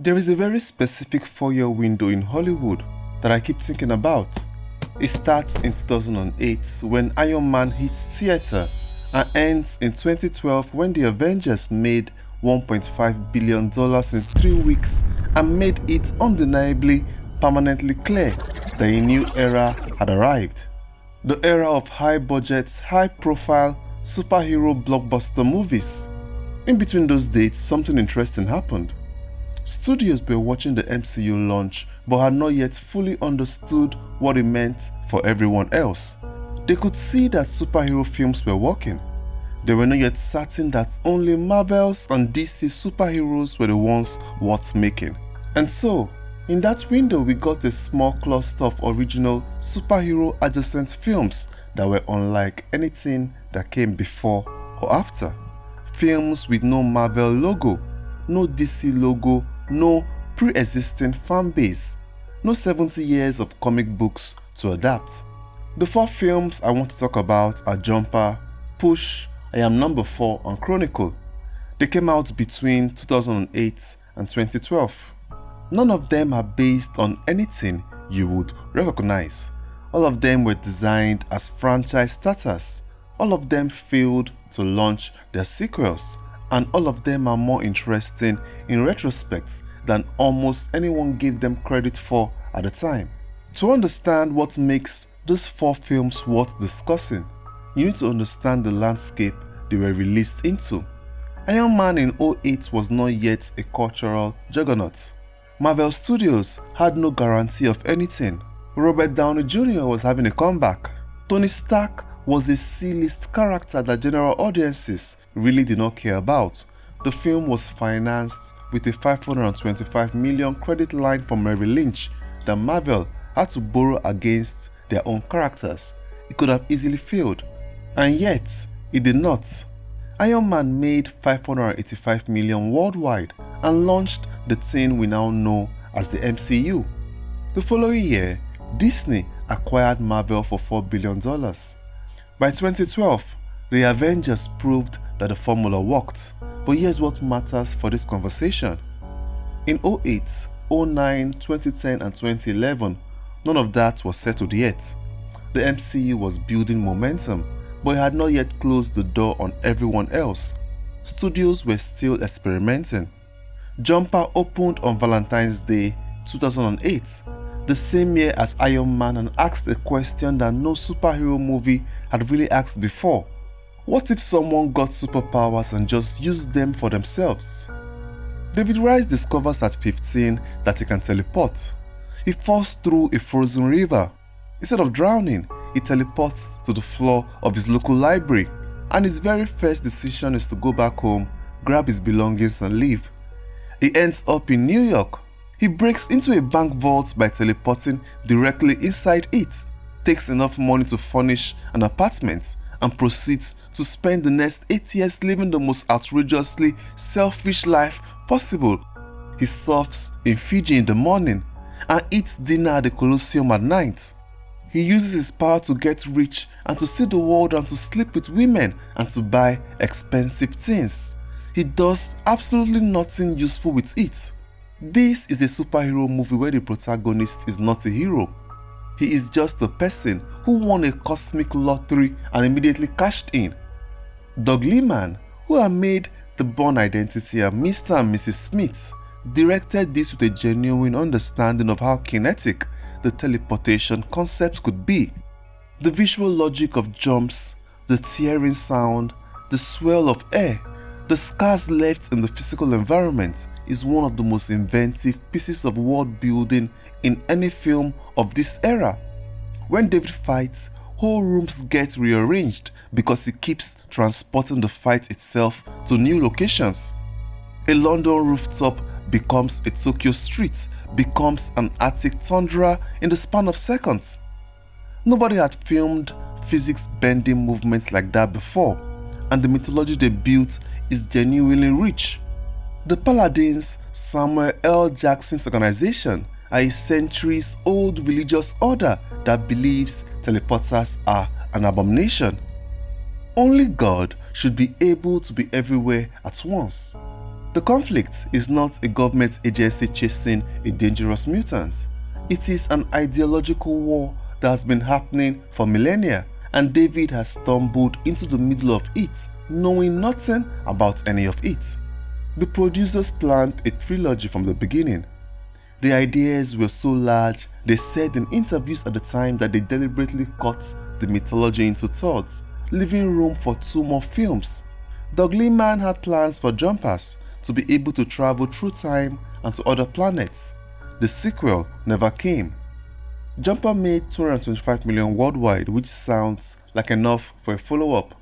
There is a very specific 4-year window in Hollywood that I keep thinking about. It starts in 2008 when Iron Man hits theater and ends in 2012 when the Avengers made $1.5 billion in 3 weeks and made it undeniably permanently clear that a new era had arrived. The era of high-budget, high-profile superhero blockbuster movies. In between those dates, something interesting happened. Studios were watching the MCU launch but had not yet fully understood what it meant for everyone else. They could see that superhero films were working. They were not yet certain that only Marvel's and DC superheroes were the ones worth making. And so, in that window we got a small cluster of original superhero adjacent films that were unlike anything that came before or after. Films with no Marvel logo, no DC logo, no pre-existing fan base, no 70 years of comic books to adapt. The 4 films I want to talk about are Jumper, Push, I Am Number 4 and Chronicle. They came out between 2008 and 2012. None of them are based on anything you would recognize. All of them were designed as franchise starters. All of them failed to launch their sequels, and all of them are more interesting in retrospect than almost anyone gave them credit for at the time. To understand what makes these 4 films worth discussing, you need to understand the landscape they were released into. Iron Man in 2008 was not yet a cultural juggernaut. Marvel Studios had no guarantee of anything. Robert Downey Jr. was having a comeback. Tony Stark was a C-list character that general audiences really did not care about. The film was financed with a $525 million credit line from Merrill Lynch that Marvel had to borrow against their own characters. It could have easily failed, and yet it did not. Iron Man made $585 million worldwide and launched the thing we now know as the MCU. The following year, Disney acquired Marvel for $4 billion. By 2012, the Avengers proved that the formula worked. But here's what matters for this conversation. In 2008, 2009, 2010 and 2011, none of that was settled yet. The MCU was building momentum, but it had not yet closed the door on everyone else. Studios were still experimenting. Jumper opened on Valentine's Day 2008, the same year as Iron Man, and asked a question that no superhero movie had really asked before. What if someone got superpowers and just used them for themselves? David Rice discovers at 15 that he can teleport. He falls through a frozen river. Instead of drowning, he teleports to the floor of his local library, and his very first decision is to go back home, grab his belongings and leave. He ends up in New York. He breaks into a bank vault by teleporting directly inside it, takes enough money to furnish an apartment, and proceeds to spend the next 8 years living the most outrageously selfish life possible. He surfs in Fiji in the morning and eats dinner at the Colosseum at night. He uses his power to get rich and to see the world and to sleep with women and to buy expensive things. He does absolutely nothing useful with it. This is a superhero movie where the protagonist is not a hero. He is just a person who won a cosmic lottery and immediately cashed in. Doug Liman, who had made The Bourne Identity and Mr. and Mrs. Smith, directed this with a genuine understanding of how kinetic the teleportation concept could be. The visual logic of jumps, the tearing sound, the swell of air, the scars left in the physical environment is one of the most inventive pieces of world building in any film of this era. When David fights, whole rooms get rearranged because he keeps transporting the fight itself to new locations. A London rooftop becomes a Tokyo street, becomes an Arctic tundra in the span of seconds. Nobody had filmed physics-bending movements like that before, and the mythology they built is genuinely rich. The Paladins, Samuel L. Jackson's organization, are a centuries-old religious order that believes teleporters are an abomination. Only God should be able to be everywhere at once. The conflict is not a government agency chasing a dangerous mutant. It is an ideological war that has been happening for millennia, and David has stumbled into the middle of it, knowing nothing about any of it. The producers planned a trilogy from the beginning. The ideas were so large, they said in interviews at the time that they deliberately cut the mythology into thirds, leaving room for 2 more films. Doug Liman had plans for Jumpers to be able to travel through time and to other planets. The sequel never came. Jumper made $225 million worldwide, which sounds like enough for a follow-up,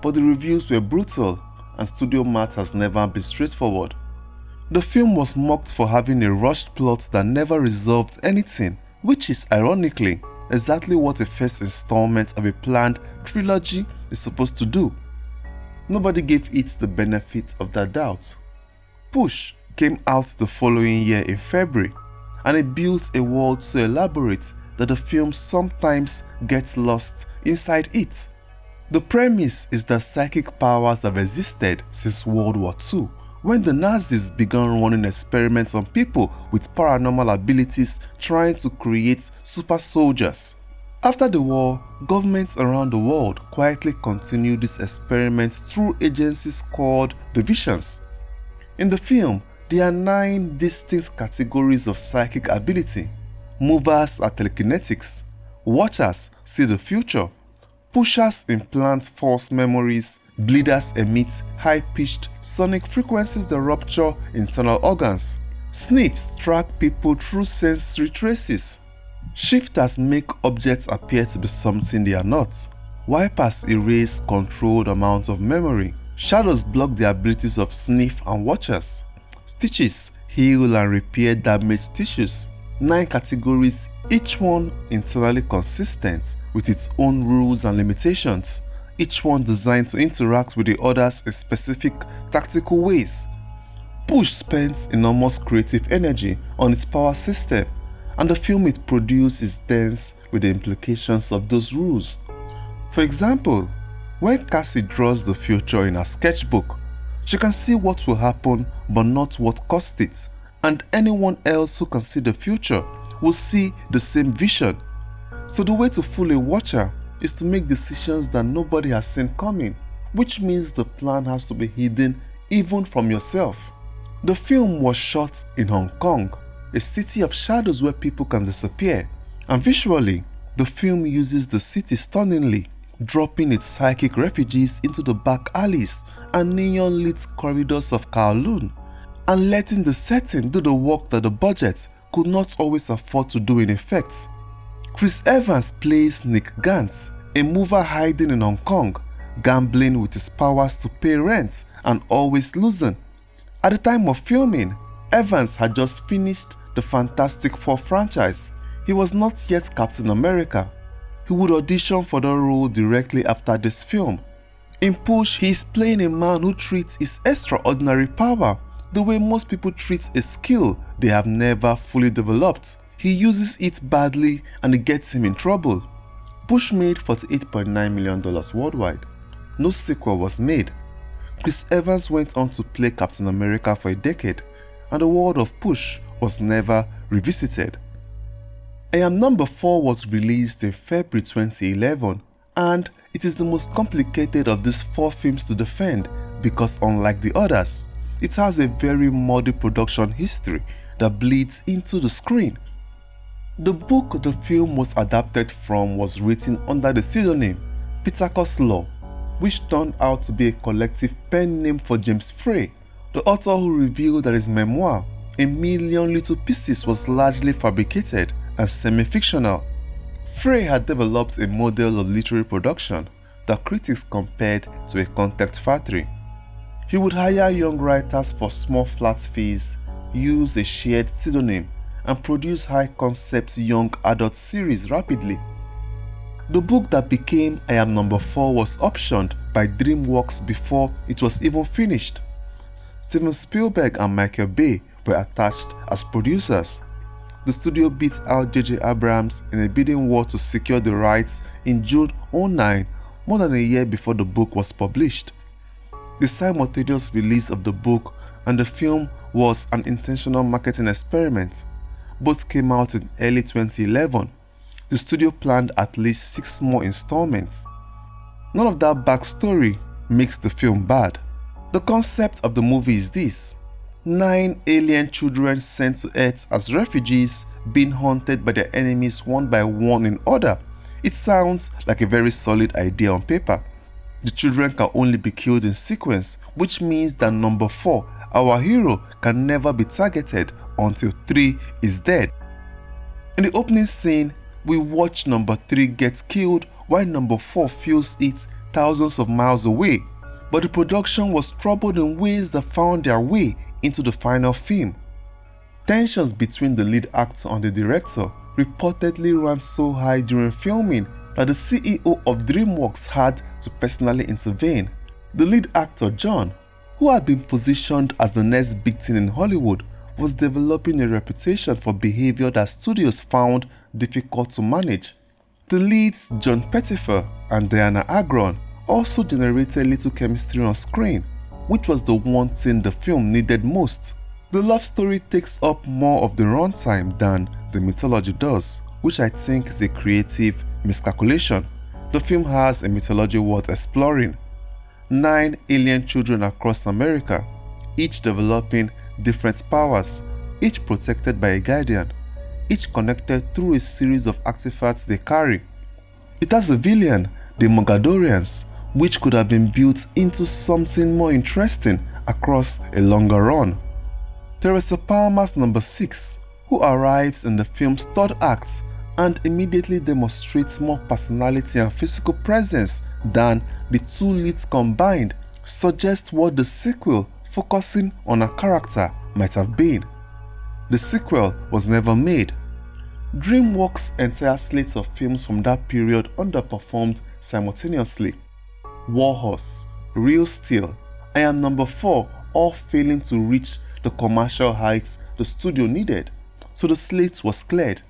but the reviews were brutal and studio math has never been straightforward. The film was mocked for having a rushed plot that never resolved anything, which is ironically exactly what a first installment of a planned trilogy is supposed to do. Nobody gave it the benefit of the doubt. Push came out the following year in February, and it built a world so elaborate that the film sometimes gets lost inside it. The premise is that psychic powers have existed since World War II, when the Nazis began running experiments on people with paranormal abilities trying to create super soldiers. After the war, governments around the world quietly continued these experiments through agencies called divisions. In the film, there are 9 distinct categories of psychic ability. Movers are telekinetics, watchers see the future, pushers implant false memories, bleeders emit high-pitched sonic frequencies that rupture internal organs, sniffs track people through sensory traces, shifters make objects appear to be something they are not, wipers erase controlled amounts of memory, shadows block the abilities of sniff and watchers, stitches heal and repair damaged tissues. 9 categories, each one internally consistent with its own rules and limitations, each one designed to interact with the others in specific tactical ways. Push spends enormous creative energy on its power system, and the film it produced is dense with the implications of those rules. For example, when Cassie draws the future in her sketchbook, she can see what will happen but not what caused it, and anyone else who can see the future will see the same vision. So the way to fool a watcher is to make decisions that nobody has seen coming, which means the plan has to be hidden even from yourself. The film was shot in Hong Kong, a city of shadows where people can disappear, and visually, the film uses the city stunningly, dropping its psychic refugees into the back alleys and neon-lit corridors of Kowloon, and letting the setting do the work that the budget could not always afford to do in effect. Chris Evans plays Nick Gant, a mover hiding in Hong Kong, gambling with his powers to pay rent and always losing. At the time of filming, Evans had just finished the Fantastic Four franchise. He was not yet Captain America. He would audition for the role directly after this film. In Push, he is playing a man who treats his extraordinary power the way most people treat a skill they have never fully developed. He uses it badly and it gets him in trouble. Push made $48.9 million worldwide. No sequel was made. Chris Evans went on to play Captain America for a decade, and the world of Push was never revisited. I Am Number 4 was released in February 2011, and it is the most complicated of these 4 films to defend because unlike the others, it has a very muddy production history that bleeds into the screen. The book the film was adapted from was written under the pseudonym Pittacus Law, which turned out to be a collective pen name for James Frey, the author who revealed that his memoir, A Million Little Pieces, was largely fabricated and semi-fictional. Frey had developed a model of literary production that critics compared to a content factory. He would hire young writers for small flat fees, use a shared pseudonym, and produce high-concept young adult series rapidly. The book that became I Am Number 4 was optioned by DreamWorks before it was even finished. Steven Spielberg and Michael Bay were attached as producers. The studio beat out J.J. Abrams in a bidding war to secure the rights in June 2009, more than a year before the book was published. The simultaneous release of the book and the film was an intentional marketing experiment. Both came out in early 2011. The studio planned at least 6 more installments. None of that backstory makes the film bad. The concept of the movie is this: 9 alien children sent to Earth as refugees being hunted by their enemies one by one in order. It sounds like a very solid idea on paper. The children can only be killed in sequence, which means that number 4, our hero, can never be targeted until 3 is dead. In the opening scene, we watch number 3 get killed while number 4 feels it thousands of miles away. But the production was troubled in ways that found their way into the final film. Tensions between the lead actor and the director reportedly ran so high during filming that the CEO of DreamWorks had to personally intervene. The lead actor, John, who had been positioned as the next big thing in Hollywood, was developing a reputation for behavior that studios found difficult to manage. The leads, John Pettifer and Diana Agron, also generated little chemistry on screen, which was the one thing the film needed most. The love story takes up more of the runtime than the mythology does, which I think is a creative miscalculation. The film has a mythology worth exploring. 9 alien children across America, each developing different powers, each protected by a guardian, each connected through a series of artifacts they carry. It has a villain, the Mogadorians, which could have been built into something more interesting across a longer run. Teresa Palmer's number 6, who arrives in the film's 3rd act and immediately demonstrates more personality and physical presence than the 2 leads combined, suggests what the sequel, focusing on a character, might have been. The sequel was never made. DreamWorks' entire slate of films from that period underperformed simultaneously. Warhorse, Real Steel, I Am Number 4 all failing to reach the commercial heights the studio needed, so the slate was cleared.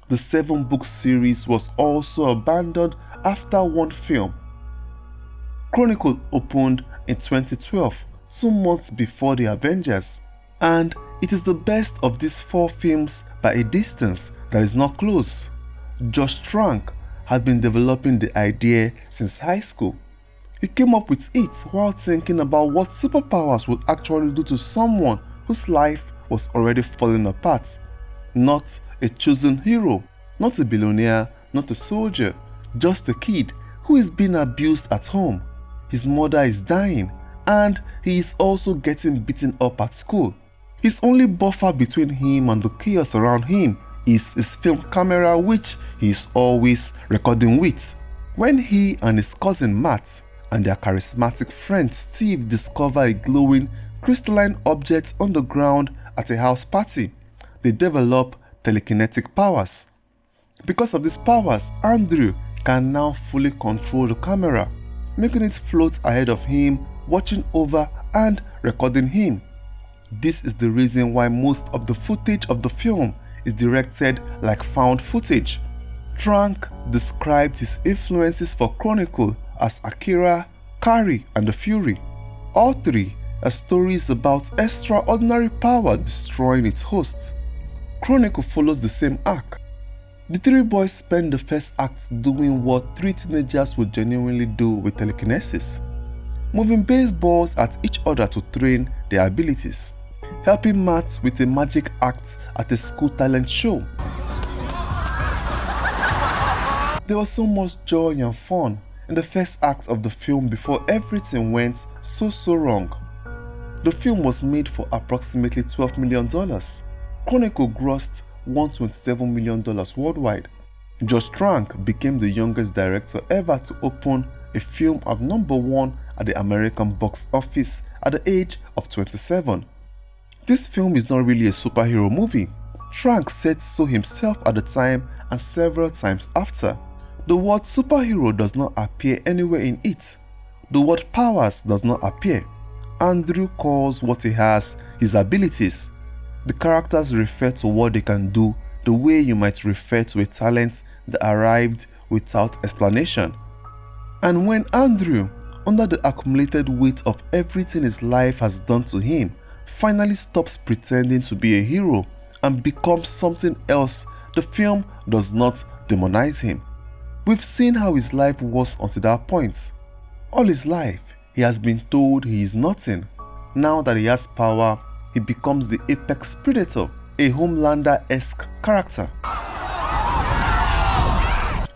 The 7-book series was also abandoned after 1 film. Chronicle opened in 2012, 2 months before The Avengers, and it is the best of these 4 films by a distance that is not close. Josh Trank had been developing the idea since high school. He came up with it while thinking about what superpowers would actually do to someone whose life was already falling apart. Not a chosen hero, not a billionaire, not a soldier, just a kid who is being abused at home. His mother is dying, and he is also getting beaten up at school. His only buffer between him and the chaos around him is his film camera, which he is always recording with. When he and his cousin Matt and their charismatic friend Steve discover a glowing crystalline object on the ground at a house party, they develop telekinetic powers. Because of these powers, Andrew can now fully control the camera, making it float ahead of him, watching over and recording him. This is the reason why most of the footage of the film is directed like found footage. Trank described his influences for Chronicle as Akira, Carrie, and The Fury. All 3 are stories about extraordinary power destroying its hosts. Chronicle follows the same arc. The 3 boys spend the first act doing what 3 teenagers would genuinely do with telekinesis: moving baseballs at each other to train their abilities, helping Matt with a magic act at a school talent show. There was so much joy and fun in the first act of the film before everything went so wrong. The film was made for approximately $12 million. Chronicle grossed $127 million worldwide. Josh Trank became the youngest director ever to open a film at number 1 at the American box office at the age of 27. This film is not really a superhero movie. Trank said so himself at the time and several times after. The word superhero does not appear anywhere in it. The word powers does not appear. Andrew calls what he has his abilities. The characters refer to what they can do the way you might refer to a talent that arrived without explanation. And when Andrew, under the accumulated weight of everything his life has done to him, finally stops pretending to be a hero and becomes something else, the film does not demonize him. We've seen how his life was until that point. All his life, he has been told he is nothing. Now that he has power, he becomes the apex predator, a Homelander-esque character.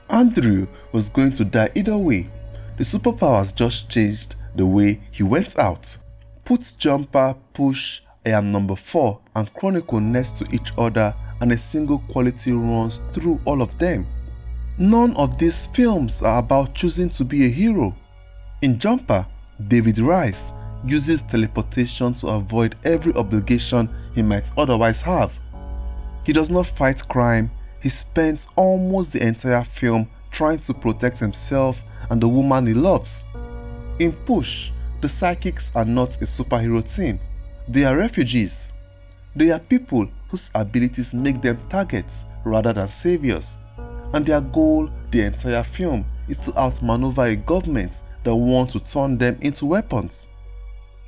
Andrew was going to die either way. The superpowers just changed the way he went out. Put Jumper, Push, I Am Number 4 and Chronicle next to each other and a single quality runs through all of them. None of these films are about choosing to be a hero. In Jumper, David Rice uses teleportation to avoid every obligation he might otherwise have. He does not fight crime. He spends almost the entire film trying to protect himself and the woman he loves. In Push, the Psychics are not a superhero team. They are refugees. They are people whose abilities make them targets rather than saviors. And their goal the entire film is to outmaneuver a government that wants to turn them into weapons.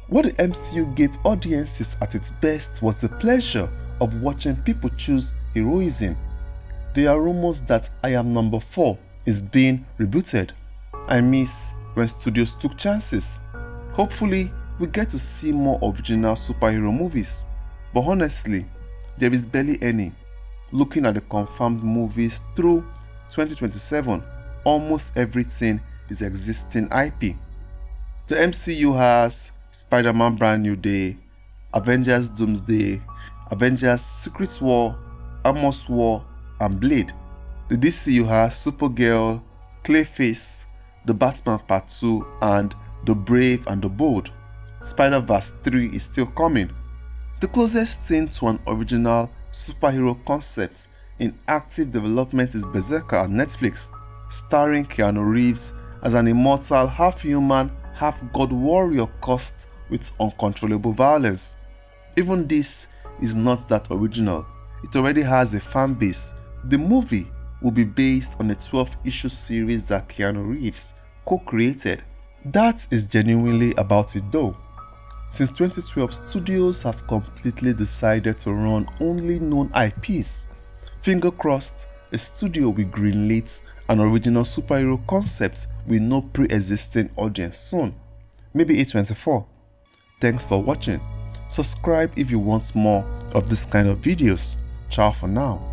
What the MCU gave audiences at its best was the pleasure of watching people choose heroism. There are rumors that I Am Number 4 is being rebooted. I miss when studios took chances. Hopefully, we get to see more original superhero movies. But honestly, there is barely any. Looking at the confirmed movies through 2027, almost everything is existing IP. The MCU has Spider-Man Brand New Day, Avengers Doomsday, Avengers Secret War, Amos War, and Blade. The DCU has Supergirl, Clayface, The Batman Part 2, and The Brave and the Bold. Spider-Verse 3 is still coming. The closest thing to an original superhero concept in active development is Berserker on Netflix, starring Keanu Reeves as an immortal half-human, half-god warrior cursed with uncontrollable violence. Even this is not that original. It already has a fan base. The movie will be based on a 12-issue series that Keanu Reeves co-created. That is genuinely about it though. Since 2012, studios have completely decided to run only known IPs. Finger crossed, a studio will greenlit an original superhero concept with no pre-existing audience soon. Maybe A24. Thanks for watching. Subscribe if you want more of this kind of videos. Ciao for now.